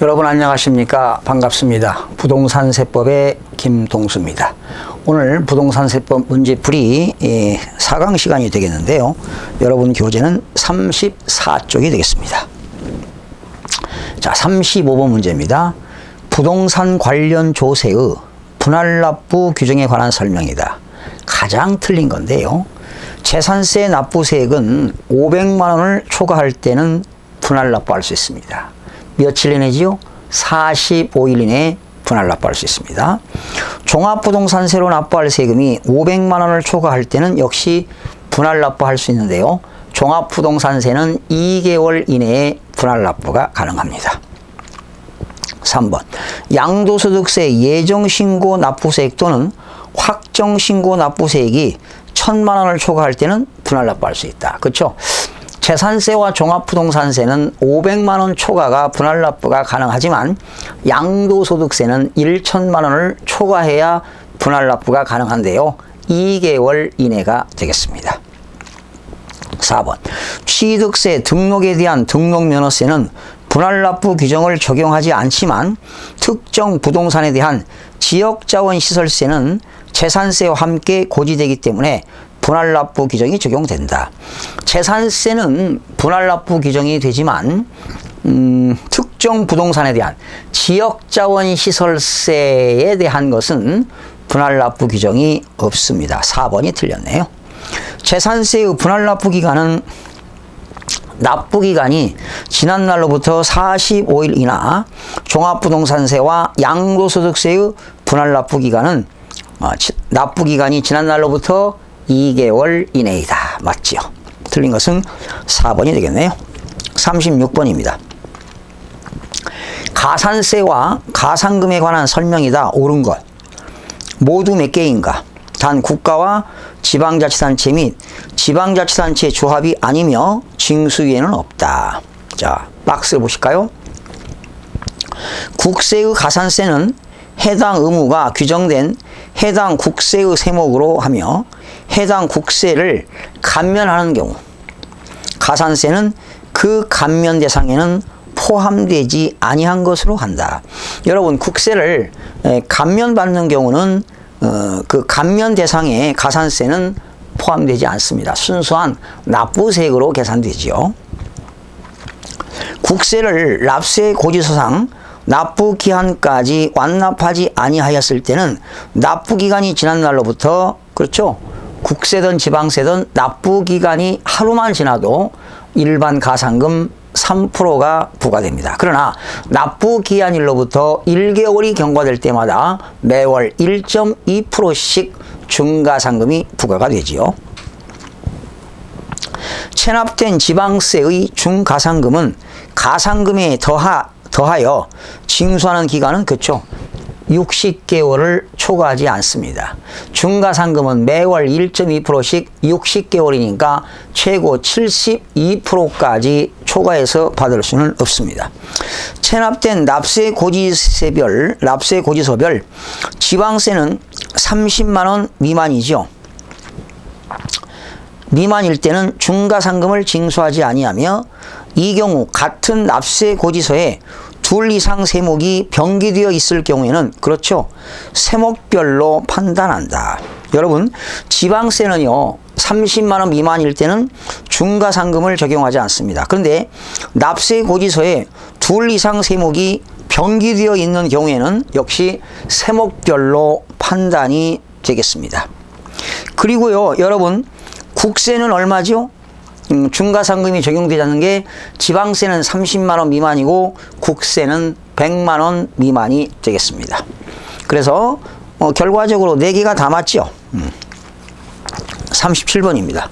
여러분 안녕하십니까? 반갑습니다. 부동산세법의 김동수입니다. 오늘 부동산세법 문제풀이 4강 시간이 되겠는데요. 여러분 교재는 34쪽이 되겠습니다. 자, 35번 문제입니다. 부동산 관련 조세의 분할납부 규정에 관한 설명이다. 가장 틀린 건데요. 재산세 납부세액은 500만 원을 초과할 때는 분할납부할 수 있습니다. 며칠 이내지요? 45일 이내에 분할납부할 수 있습니다. 종합부동산세로 납부할 세금이 500만 원을 초과할 때는 역시 분할납부할 수 있는데요. 종합부동산세는 2개월 이내에 분할납부가 가능합니다. 3번 양도소득세 예정신고 납부세액 또는 확정신고 납부세액이 1000만 원을 초과할 때는 분할납부할 수 있다. 그렇죠? 재산세와 종합부동산세는 500만 원 초과가 분할납부가 가능하지만 양도소득세는 1000만 원을 초과해야 분할납부가 가능한데요. 2개월 이내가 되겠습니다. 4번 취득세 등록에 대한 등록면허세는 분할납부 규정을 적용하지 않지만 특정 부동산에 대한 지역자원시설세는 재산세와 함께 고지되기 때문에 분할납부 규정이 적용된다. 재산세는 분할납부 규정이 되지만 특정 부동산에 대한 지역자원시설세에 대한 것은 분할납부 규정이 없습니다. 4번이 틀렸네요. 재산세의 분할납부 기간은 납부기간이 지난 날로부터 45일 이나 종합부동산세와 양도소득세의 분할납부기간은 납부기간이 지난 날로부터 2개월 이내이다. 맞지요? 틀린 것은 4번이 되겠네요. 36번입니다. 가산세와 가산금에 관한 설명이다. 옳은 것. 모두 몇 개인가? 단 국가와 지방자치단체 및 지방자치단체 조합이 아니며 징수위에는 없다. 자, 박스를 보실까요? 국세의 가산세는 해당 의무가 규정된 해당 국세의 세목으로 하며 해당 국세를 감면하는 경우 가산세는 그 감면 대상에는 포함되지 아니한 것으로 한다. 여러분 국세를 감면받는 경우는 그 감면 대상에 가산세는 포함되지 않습니다. 순수한 납부세액으로 계산되지요. 국세를 납세 고지서상 납부기한까지 완납하지 아니하였을 때는 납부기간이 지난 날로부터 그렇죠. 국세든 지방세든 납부기간이 하루만 지나도 일반 가산금 3%가 부과됩니다. 그러나 납부기한일로부터 1개월이 경과될 때마다 매월 1.2%씩 중가상금이 부과가 되지요. 체납된 지방세의 중가상금은 가상금에 더하여 징수하는 기간은 그렇죠. 60개월을 초과하지 않습니다. 중가상금은 매월 1.2%씩 60개월이니까 최고 72%까지 초과해서 받을 수는 없습니다. 체납된 납세고지서별 지방세는 30만 원 미만이죠. 미만일 때는 중가상금을 징수하지 아니하며 이 경우 같은 납세고지서에 둘 이상 세목이 병기되어 있을 경우에는 그렇죠. 세목별로 판단한다. 여러분 지방세는요. 30만 원 미만일 때는 중가상금을 적용하지 않습니다. 그런데 납세고지서에 둘 이상 세목이 병기되어 있는 경우에는 역시 세목별로 판단이 되겠습니다. 그리고요. 여러분 국세는 얼마죠? 중가상금이 적용되지 않는 게 지방세는 30만 원 미만이고 국세는 100만 원 미만이 되겠습니다. 그래서 결과적으로 4개가 다 맞죠. 37번입니다.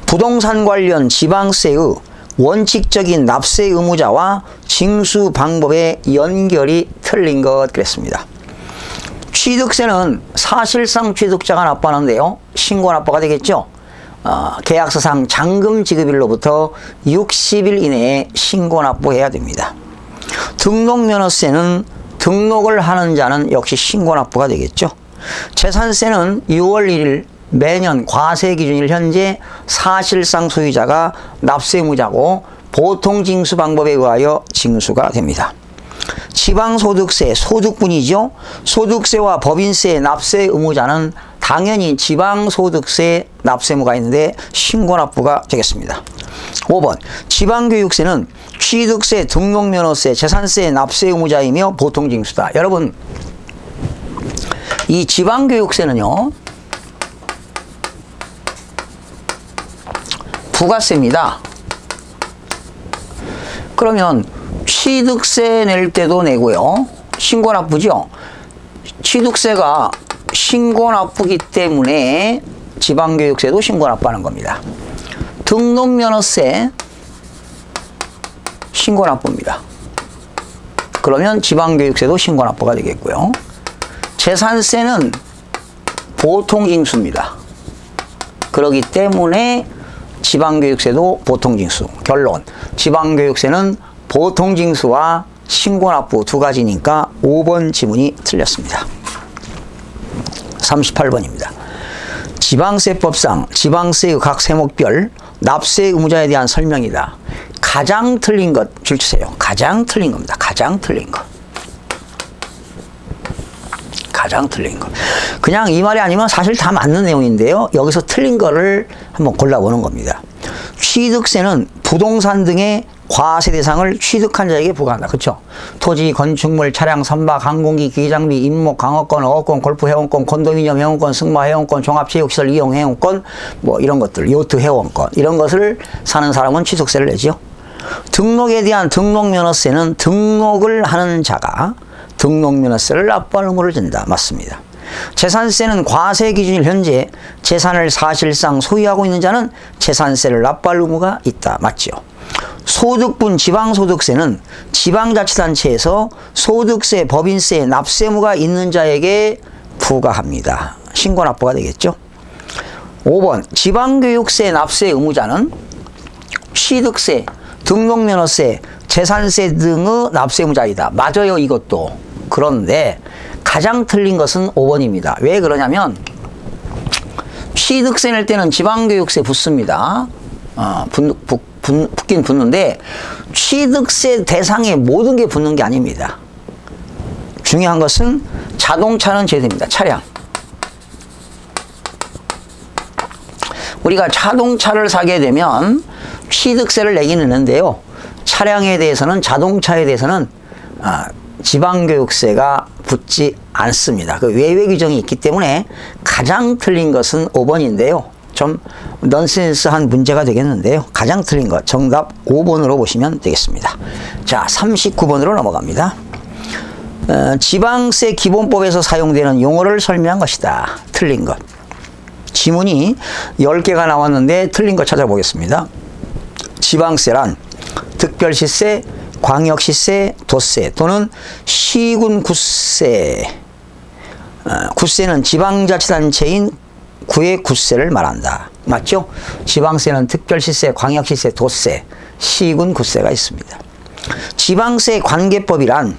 부동산 관련 지방세의 원칙적인 납세 의무자와 징수 방법의 연결이 틀린 것 그랬습니다. 취득세는 사실상 취득자가 납부하는데요. 신고 납부가 되겠죠. 계약서상 잔금 지급일로부터 60일 이내에 신고 납부해야 됩니다. 등록면허세는 등록을 하는 자는 역시 신고 납부가 되겠죠. 재산세는 6월 1일 매년 과세 기준일 현재 사실상 소유자가 납세 의무자고 보통징수 방법에 의하여 징수가 됩니다. 지방소득세, 소득분이죠. 소득세와 법인세 납세 의무자는 당연히 지방소득세 납세의무가 있는데 신고납부가 되겠습니다. 5번 지방교육세는 취득세, 등록면허세, 재산세 납세 의무자이며 보통징수다. 여러분 이 지방교육세는요 부가세입니다. 그러면 취득세 낼 때도 내고요. 신고납부죠. 취득세가 신고납부기 때문에 지방교육세도 신고납부하는 겁니다. 등록면허세 신고납부입니다. 그러면 지방교육세도 신고납부가 되겠고요. 재산세는 보통징수입니다. 그렇기 때문에 지방교육세도 보통징수. 결론, 지방교육세는 보통징수와 신고납부 두 가지니까 5번 지문이 틀렸습니다. 38번입니다. 지방세법상 지방세의 각 세목별 납세 의무자에 대한 설명이다. 가장 틀린 것 줄주세요. 가장 틀린 겁니다. 가장 틀린 것. 가장 틀린 것. 그냥 이 말이 아니면 사실 다 맞는 내용인데요. 여기서 틀린 거를 한번 골라보는 겁니다. 취득세는 부동산 등의 과세 대상을 취득한 자에게 부과한다. 그렇죠? 토지, 건축물, 차량, 선박, 항공기, 기장비, 임목, 강업권, 어업권, 골프 회원권, 콘도미니엄 회원권, 승마 회원권, 종합체육시설 이용 회원권, 뭐 이런 것들, 요트 회원권 이런 것을 사는 사람은 취득세를 내죠. 등록에 대한 등록면허세는 등록을 하는 자가 등록면허세를 납부할 의무를 진다. 맞습니다. 재산세는 과세 기준일 현재 재산을 사실상 소유하고 있는 자는 재산세를 납부할 의무가 있다. 맞죠? 소득분 지방소득세는 지방자치단체에서 소득세, 법인세, 납세의무가 있는 자에게 부과합니다. 신고납부가 되겠죠. 5번 지방교육세 납세 의무자는 취득세, 등록면허세, 재산세 등의 납세 의무자이다. 맞아요, 이것도. 그런데 가장 틀린 것은 5번입니다. 왜 그러냐면 취득세 낼 때는 지방교육세 붙습니다. 붙긴 붙는데 취득세 대상에 모든 게 붙는 게 아닙니다. 중요한 것은 자동차는 제외됩니다. 차량. 우리가 자동차를 사게 되면 취득세를 내긴 하는데요. 차량에 대해서는 자동차에 대해서는 지방교육세가 붙지 않습니다. 그 외외 규정이 있기 때문에 가장 틀린 것은 5번인데요. 좀 넌센스한 문제가 되겠는데요. 가장 틀린 것 정답 5번으로 보시면 되겠습니다. 자, 39번으로 넘어갑니다. 지방세 기본법에서 사용되는 용어를 설명한 것이다. 틀린 것. 지문이 10개가 나왔는데 틀린 것 찾아보겠습니다. 지방세란 특별시세, 광역시세, 도세 또는 시군 구세. 구세는 지방자치단체인 구의 구세를 말한다. 맞죠? 지방세는 특별시세, 광역시세, 도세, 시군 구세가 있습니다. 지방세 관계법이란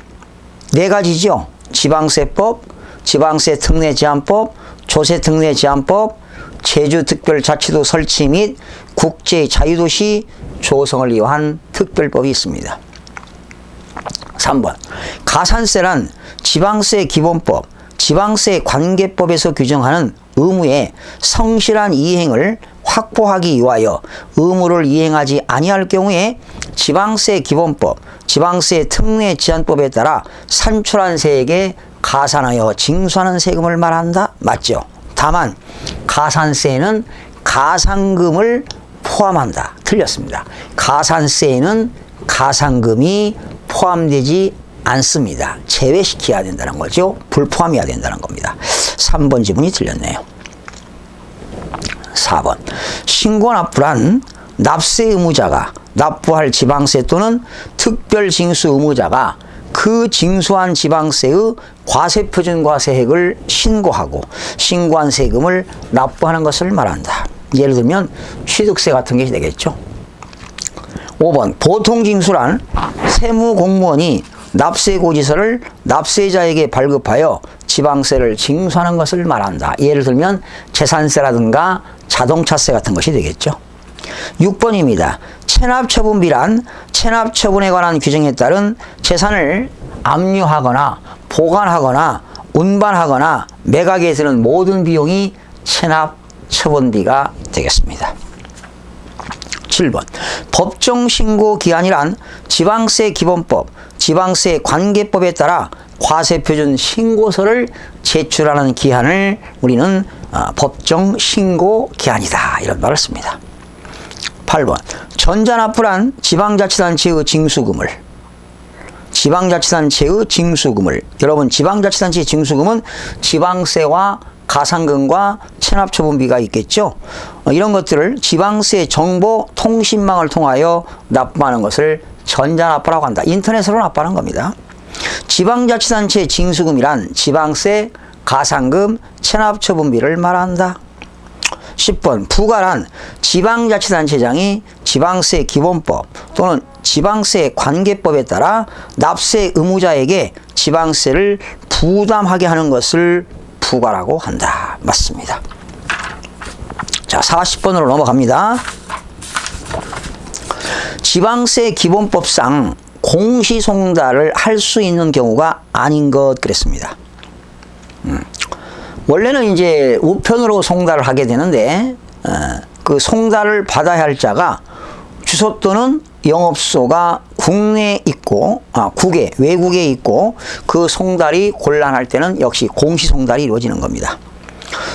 4가지죠. 지방세법, 지방세 특례제한법, 조세 특례제한법, 제주특별자치도 설치 및 국제자유도시 조성을 위한 특별법이 있습니다. 3번 가산세란 지방세 기본법, 지방세 관계법에서 규정하는 의무의 성실한 이행을 확보하기 위하여 의무를 이행하지 아니할 경우에 지방세 기본법, 지방세 특례제한법에 따라 산출한 세액에 가산하여 징수하는 세금을 말한다. 맞죠? 다만 가산세에는 가산금을 포함한다. 틀렸습니다. 가산세에는 가산금이 포함되지 않습니다. 제외시켜야 된다는 거죠. 불포함해야 된다는 겁니다. 3번 지문이 틀렸네요. 4번 신고납부란 납세 의무자가 납부할 지방세 또는 특별징수 의무자가 그 징수한 지방세의 과세표준과세액을 신고하고 신고한 세금을 납부하는 것을 말한다. 예를 들면 취득세 같은 게 되겠죠. 5번 보통징수란 세무공무원이 납세고지서를 납세자에게 발급하여 지방세를 징수하는 것을 말한다. 예를 들면 재산세라든가 자동차세 같은 것이 되겠죠. 6번입니다. 체납처분비란 체납처분에 관한 규정에 따른 재산을 압류하거나 보관하거나 운반하거나 매각에 드는 모든 비용이 체납처분비가 되겠습니다. 7번. 법정신고기한이란 지방세 기본법, 지방세 관계법에 따라 과세표준 신고서를 제출하는 기한을 우리는 법정신고기한이다 이런 말을 씁니다. 8번. 전자납부란 지방자치단체의 징수금을 여러분 지방자치단체의 징수금은 지방세와 가상금과 체납처분비가 있겠죠. 이런 것들을 지방세 정보 통신망을 통하여 납부하는 것을 전자납부라고 한다. 인터넷으로 납부하는 겁니다. 지방자치단체 징수금이란 지방세, 가상금, 체납처분비를 말한다. 10번. 부과란 지방자치단체장이 지방세 기본법 또는 지방세 관계법에 따라 납세 의무자에게 지방세를 부담하게 하는 것을 부과라고 한다. 맞습니다. 자, 40번으로 넘어갑니다. 지방세 기본법상 공시송달을 할 수 있는 경우가 아닌 것 그랬습니다. 원래는 이제 우편으로 송달을 하게 되는데 그 송달을 받아야 할 자가 주소 또는 영업소가 국내에 있고 외국에 있고 그 송달이 곤란할 때는 역시 공시송달이 이루어지는 겁니다.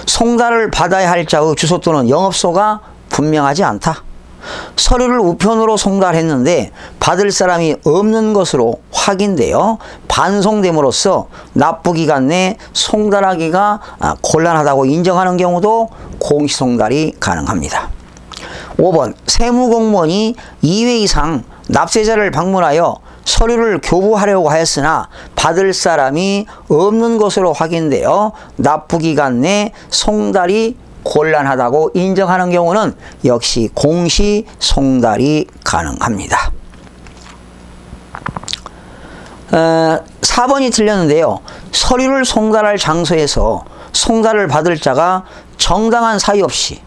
송달을 받아야 할 자의 주소 또는 영업소가 분명하지 않다. 서류를 우편으로 송달했는데 받을 사람이 없는 것으로 확인되어 반송됨으로써 납부기간 내 송달하기가 곤란하다고 인정하는 경우도 공시송달이 가능합니다. 5번. 세무공무원이 2회 이상 납세자를 방문하여 서류를 교부하려고 하였으나 받을 사람이 없는 것으로 확인되어 납부기간 내 송달이 곤란하다고 인정하는 경우는 역시 공시송달이 가능합니다. 4번이 틀렸는데요. 서류를 송달할 장소에서 송달을 받을 자가 정당한 사유 없이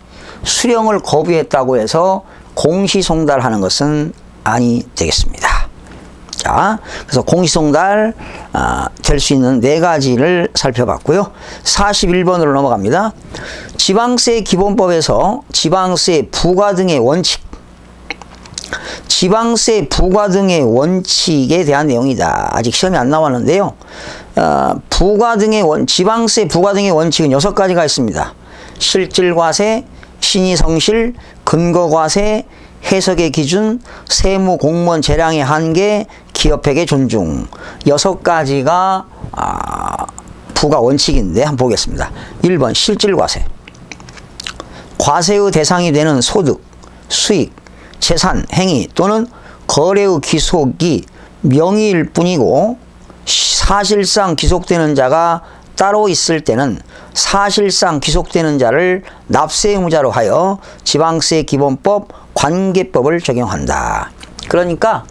수령을 거부했다고 해서 공시송달하는 것은 아니 되겠습니다. 자, 그래서 공시송달 될 수 있는 4가지를 살펴봤고요. 41번으로 넘어갑니다. 지방세 기본법에서 지방세 부과 등의 원칙, 지방세 부과 등의 원칙에 대한 내용이다. 아직 시험이 안 나왔는데요. 지방세 부과 등의 원칙은 6가지가 있습니다. 실질과세, 신의성실, 근거과세, 해석의 기준, 세무공무원 재량의 한계, 기업회계 존중. 6가지가 부과 원칙인데 한번 보겠습니다. 1번 실질과세. 과세의 대상이 되는 소득, 수익, 재산, 행위 또는 거래의 기속이 명의일 뿐이고 사실상 기속되는 자가 따로 있을 때는 사실상 기속되는 자를 납세 의무자로 하여 지방세 기본법 관계법을 적용한다. 그러니까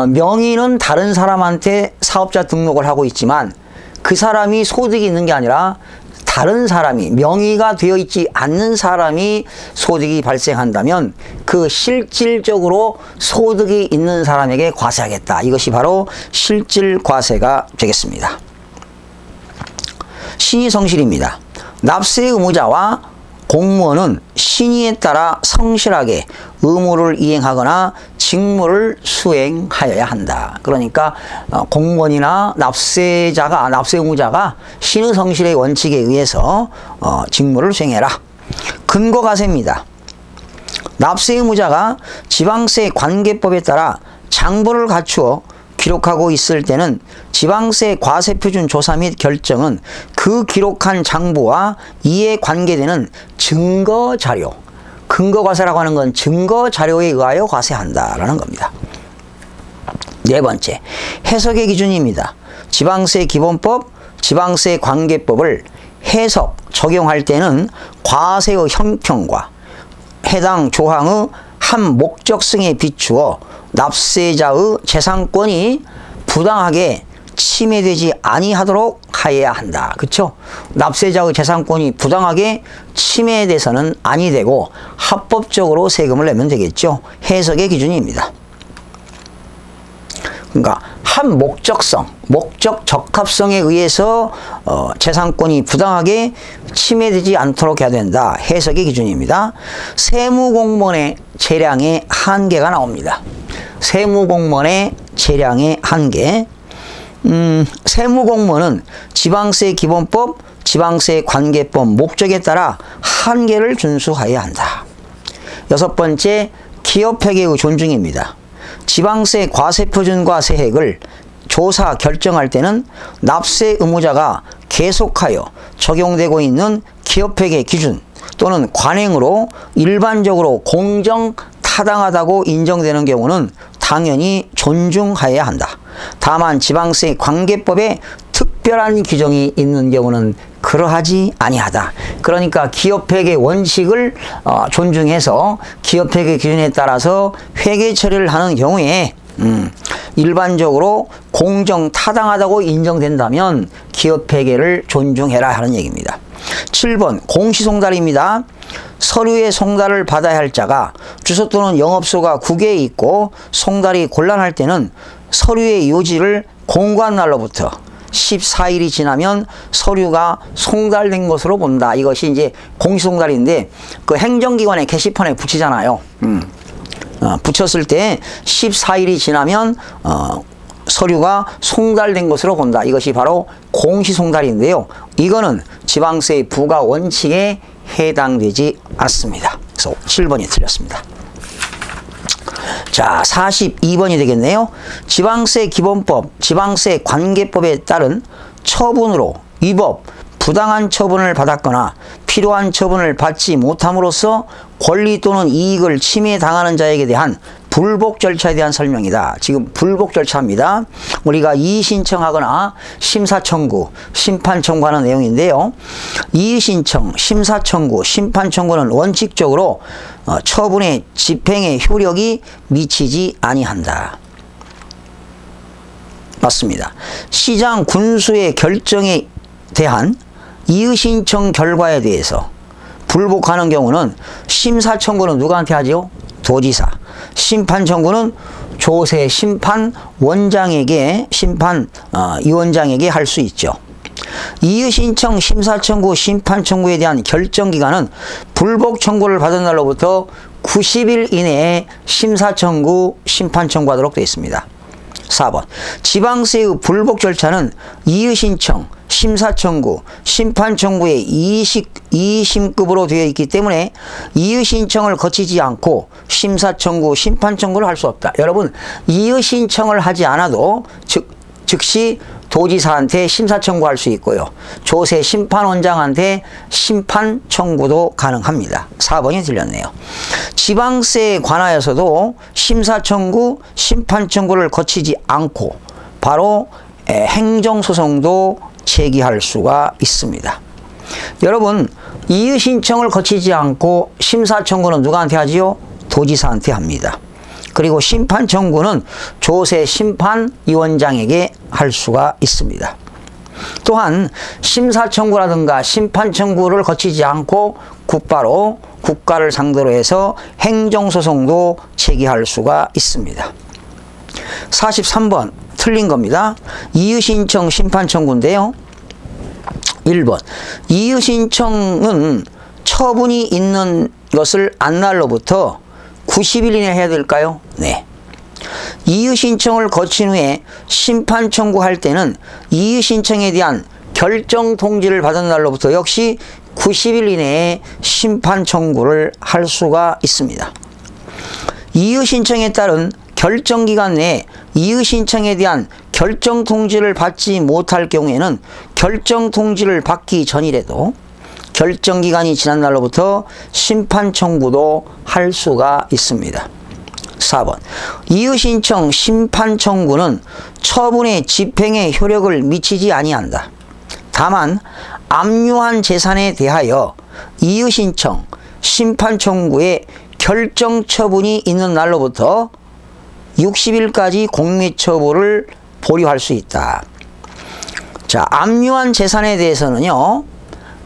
명의는 다른 사람한테 사업자 등록을 하고 있지만 그 사람이 소득이 있는 게 아니라 다른 사람이 명의가 되어 있지 않는 사람이 소득이 발생한다면 그 실질적으로 소득이 있는 사람에게 과세하겠다. 이것이 바로 실질과세가 되겠습니다. 신의성실입니다. 납세 의무자와 공무원은 신의에 따라 성실하게 의무를 이행하거나 직무를 수행하여야 한다. 그러니까 공무원이나 납세 의무자가 신의 성실의 원칙에 의해서 직무를 수행해라. 근거과세입니다. 납세 의무자가 지방세 관계법에 따라 장부를 갖추어 기록하고 있을 때는 지방세 과세표준 조사 및 결정은 그 기록한 장부와 이에 관계되는 증거자료, 근거과세라고 하는 건 증거자료에 의하여 과세한다라는 겁니다. 4번째, 해석의 기준입니다. 지방세 기본법, 지방세 관계법을 해석, 적용할 때는 과세의 형평과 해당 조항의 한 목적성에 비추어 납세자의 재산권이 부당하게 침해되지 아니하도록 존중하여야 한다. 그쵸? 납세자의 재산권이 부당하게 침해돼서는 아니 되고 합법적으로 세금을 내면 되겠죠. 해석의 기준입니다. 그러니까 한 목적성, 목적 적합성에 의해서 재산권이 부당하게 침해되지 않도록 해야 된다. 해석의 기준입니다. 세무공무원의 재량의 한계가 나옵니다. 세무공무원의 재량의 한계. 세무공무원은 지방세 기본법, 지방세 관계법 목적에 따라 한계를 준수하여야 한다. 여섯 번째, 기업회계의 존중입니다. 지방세 과세표준과 세액을 조사 결정할 때는 납세 의무자가 계속하여 적용되고 있는 기업회계 기준 또는 관행으로 일반적으로 공정 타당하다고 인정되는 경우는 당연히 존중하여야 한다. 다만 지방세 관계법에 특별한 규정이 있는 경우는 그러하지 아니하다. 그러니까 기업회계 원칙을 존중해서 기업회계 기준에 따라서 회계 처리를 하는 경우에 일반적으로 공정 타당하다고 인정된다면 기업회계를 존중해라 하는 얘기입니다. 7번 공시송달입니다. 서류의 송달을 받아야 할 자가 주소 또는 영업소가 국외에 있고 송달이 곤란할 때는 서류의 요지를 공고한 날로부터 14일이 지나면 서류가 송달된 것으로 본다. 이것이 이제 공시송달인데 그 행정기관의 게시판에 붙이잖아요. 붙였을 때 14일이 지나면 서류가 송달된 것으로 본다. 이것이 바로 공시송달인데요. 이거는 지방세 부과 원칙에 해당되지 않습니다. 그래서 7번이 틀렸습니다. 자, 42번이 되겠네요. 지방세 기본법, 지방세 관계법에 따른 처분으로 위법, 부당한 처분을 받았거나 필요한 처분을 받지 못함으로써 권리 또는 이익을 침해당하는 자에게 대한 불복 절차에 대한 설명이다. 지금 불복 절차입니다. 우리가 이의신청하거나 심사청구, 심판청구하는 내용인데요. 이의신청, 심사청구, 심판청구는 원칙적으로 처분의 집행에 효력이 미치지 아니한다. 맞습니다. 시장 군수의 결정에 대한 이의신청 결과에 대해서 불복하는 경우는 심사청구는 누구한테 하죠? 도지사. 심판청구는 조세 심판원장에게 심판위원장에게 할 수 있죠. 이의신청, 심사청구, 심판청구에 대한 결정기간은 불복 청구를 받은 날로부터 90일 이내에 심사청구, 심판청구하도록 되어 있습니다. 4번 지방세의 불복 절차는 이의신청, 심사청구, 심판청구의 이의심급으로 되어 있기 때문에 이의신청을 거치지 않고 심사청구, 심판청구를 할 수 없다. 여러분 이의신청을 하지 않아도 즉시 도지사한테 심사청구할 수 있고요. 조세 심판원장한테 심판청구도 가능합니다. 4번이 틀렸네요. 지방세에 관하여서도 심사청구, 심판청구를 거치지 않고 바로 행정소송도 제기할 수가 있습니다. 여러분 이의신청을 거치지 않고 심사청구는 누구한테 하지요? 도지사한테 합니다. 그리고 심판청구는 조세 심판위원장에게 할 수가 있습니다. 또한 심사청구라든가 심판청구를 거치지 않고 곧바로 국가를 상대로 해서 행정소송도 제기할 수가 있습니다. 43번 틀린 겁니다. 이의신청, 심판청구인데요. 1번 이의신청은 처분이 있는 것을 안 날로부터 90일 이내 해야 될까요? 네. 이의신청을 거친 후에 심판청구할 때는 이의신청에 대한 결정 통지를 받은 날로부터 역시 90일 이내에 심판청구를 할 수가 있습니다. 이의신청에 따른 결정기간 내에 이의신청에 대한 결정 통지를 받지 못할 경우에는 결정 통지를 받기 전이라도 결정기간이 지난 날로부터 심판청구도 할 수가 있습니다. 4번 이의신청, 심판청구는 처분의 집행에 효력을 미치지 아니한다. 다만 압류한 재산에 대하여 이의신청, 심판청구의 결정처분이 있는 날로부터 60일까지 공매처분을 보류할 수 있다. 자, 압류한 재산에 대해서는요,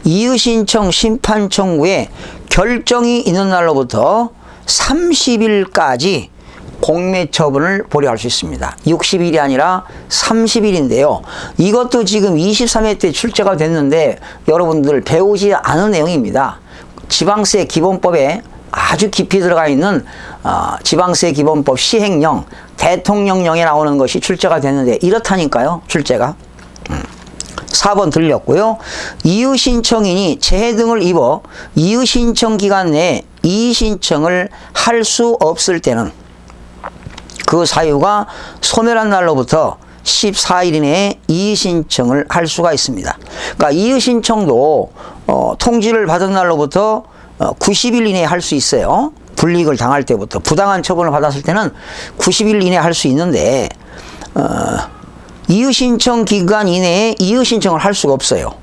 이의신청 심판 청구에 결정이 있는 날로부터 30일까지 공매처분을 보류할 수 있습니다. 60일이 아니라 30일인데요. 이것도 지금 23회 때 출제가 됐는데 여러분들 배우지 않은 내용입니다. 지방세 기본법에 아주 깊이 들어가 있는 지방세 기본법 시행령, 대통령령에 나오는 것이 출제가 됐는데 이렇다니까요. 출제가. 4번 들렸고요. 이의신청인이 재해 등을 입어 이의신청 기간 내에 이의신청을 할 수 없을 때는 그 사유가 소멸한 날로부터 14일 이내에 이의신청을 할 수가 있습니다. 그러니까 이의신청도 통지를 받은 날로부터 90일 이내에 할 수 있어요. 불이익을 당할 때부터. 부당한 처분을 받았을 때는 90일 이내에 할 수 있는데 이의신청 기간 이내에 이의신청을 할 수가 없어요.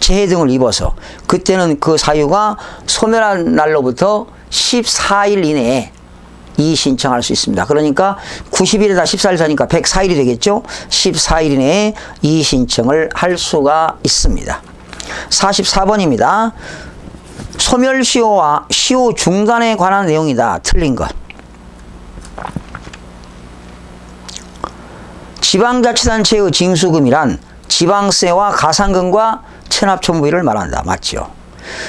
재해 등을 입어서. 그때는 그 사유가 소멸한 날로부터 14일 이내에 이의신청할 수 있습니다. 그러니까 90일에다 14일 사니까 104일이 되겠죠. 14일 이내에 이의신청을 할 수가 있습니다. 44번입니다. 소멸시효와 시효 중단에 관한 내용이다. 틀린 것. 지방자치단체의 징수금이란 지방세와 가산금과 체납청부비를 말한다. 맞죠?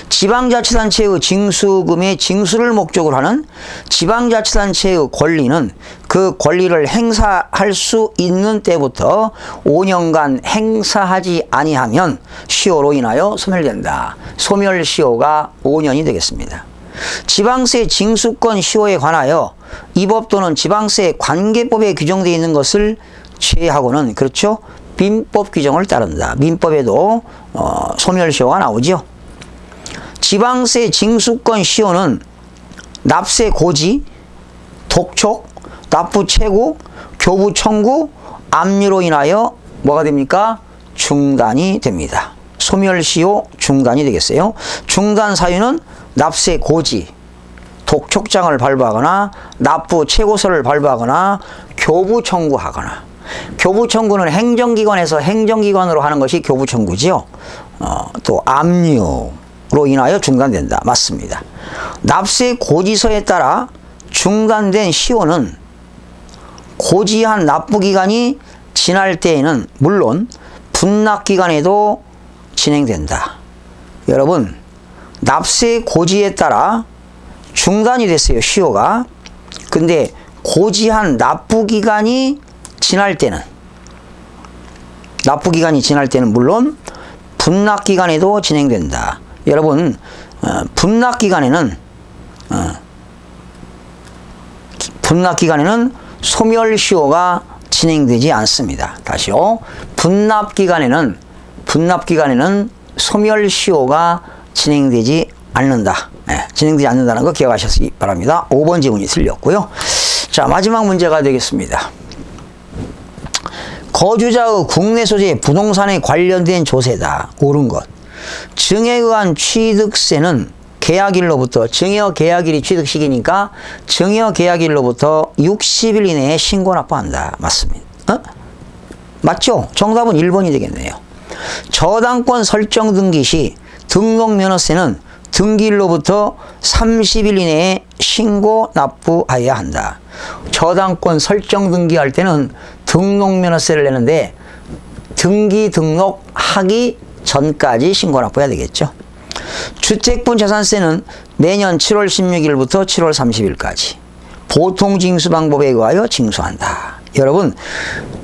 지방자치단체의 징수금의 징수를 목적으로 하는 지방자치단체의 권리는 그 권리를 행사할 수 있는 때부터 5년간 행사하지 아니하면 시효로 인하여 소멸된다. 소멸시효가 5년이 되겠습니다. 지방세 징수권 시효에 관하여 이 법 또는 지방세 관계법에 규정되어 있는 것을 제외하고는, 그렇죠? 민법 규정을 따른다. 민법에도 소멸시효가 나오죠. 지방세 징수권 시효는 납세 고지, 독촉, 납부 최고, 교부 청구, 압류로 인하여 뭐가 됩니까? 중단이 됩니다. 소멸시효 중단이 되겠어요. 중단 사유는 납세 고지, 독촉장을 발부하거나 납부 최고서를 발부하거나 교부 청구하거나. 교부 청구는 행정기관에서 행정기관으로 하는 것이 교부 청구지요. 또 압류로 인하여 중단된다. 맞습니다. 납세 고지서에 따라 중단된 시효는 고지한 납부기간이 지날 때에는 물론 분납기간에도 진행된다. 여러분, 납세 고지에 따라 중단이 됐어요. 시효가. 근데 고지한 납부기간이 지날 때는, 물론 분납기간에도 진행된다. 여러분, 분납기간에는 소멸시효가 진행되지 않습니다. 다시요. 분납기간에는 소멸시효가 진행되지 않는다. 진행되지 않는다는 거 기억하시기 바랍니다. 5번 지문이 틀렸고요. 자, 마지막 문제가 되겠습니다. 거주자의 국내 소재 부동산에 관련된 조세다. 옳은 것. 증여에 의한 취득세는 계약일로부터, 증여 계약일이 취득시기니까 증여 계약일로부터 60일 이내에 신고 납부한다. 맞습니다. 맞죠? 정답은 1번이 되겠네요. 저당권 설정 등기 시 등록면허세는 등기일로부터 30일 이내에 신고 납부하여야 한다. 저당권 설정 등기할 때는 등록면허세를 내는데 등기 등록하기 전까지 신고 납부해야 되겠죠. 주택분 재산세는 매년 7월 16일부터 7월 30일까지 보통 징수 방법에 의하여 징수한다. 여러분,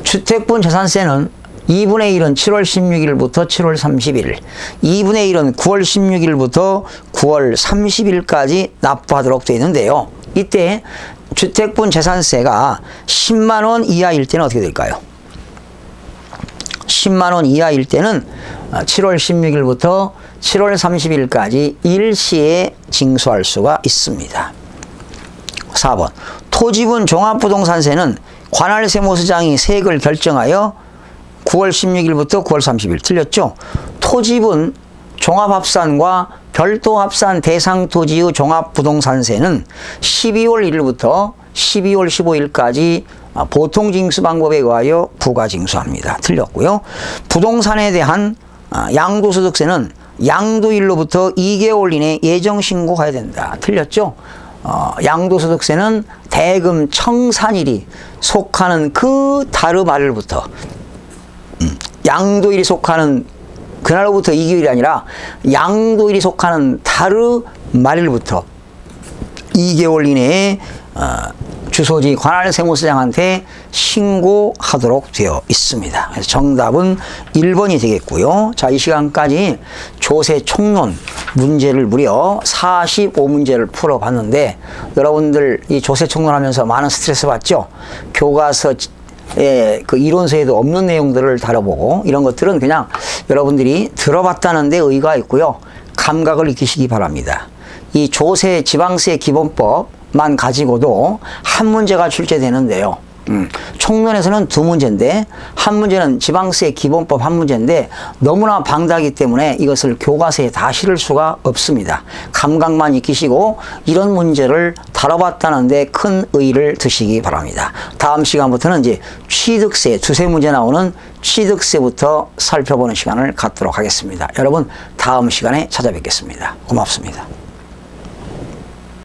주택분 재산세는 2분의 1은 7월 16일부터 7월 30일, 2분의 1은 9월 16일부터 9월 30일까지 납부하도록 되어 있는데요. 이때 주택분 재산세가 10만 원 이하일 때는 어떻게 될까요? 10만 원 이하일 때는 7월 16일부터 7월 30일까지 일시에 징수할 수가 있습니다. 4번. 토지분 종합부동산세는 관할세무서장이 세액을 결정하여 9월 16일부터 9월 30일. 틀렸죠? 토지분 종합합산과 별도합산 대상 토지의 종합부동산세는 12월 1일부터 12월 15일까지 보통 징수 방법에 의하여 부가징수합니다. 틀렸고요. 부동산에 대한 양도소득세는 양도일로부터 2개월 이내 예정신고해야 된다. 틀렸죠? 양도소득세는 대금 청산일이 속하는 그 달의 말일부터 양도일이 속하는 그날로부터 2개월이 아니라 양도일이 속하는 달의 말일부터 2개월 이내에 주소지 관할 세무서장한테 신고하도록 되어 있습니다. 그래서 정답은 1번이 되겠고요. 자, 이 시간까지 조세 총론 문제를 무려 45문제를 풀어봤는데 여러분들 이 조세 총론하면서 많은 스트레스 받죠? 교과서 그 이론서에도 없는 내용들을 다뤄보고 이런 것들은 그냥 여러분들이 들어봤다는 데 의의가 있고요. 감각을 익히시기 바랍니다. 이 조세 지방세 기본법만 가지고도 한 문제가 출제되는데요. 총론에서는 2문제인데 한 문제는 지방세 기본법 한 문제인데 너무나 방다하기 때문에 이것을 교과서에 다 실을 수가 없습니다. 감각만 익히시고 이런 문제를 다뤄봤다는 데 큰 의의를 두시기 바랍니다. 다음 시간부터는 이제 취득세, 두세 문제 나오는 취득세부터 살펴보는 시간을 갖도록 하겠습니다. 여러분 다음 시간에 찾아뵙겠습니다. 고맙습니다.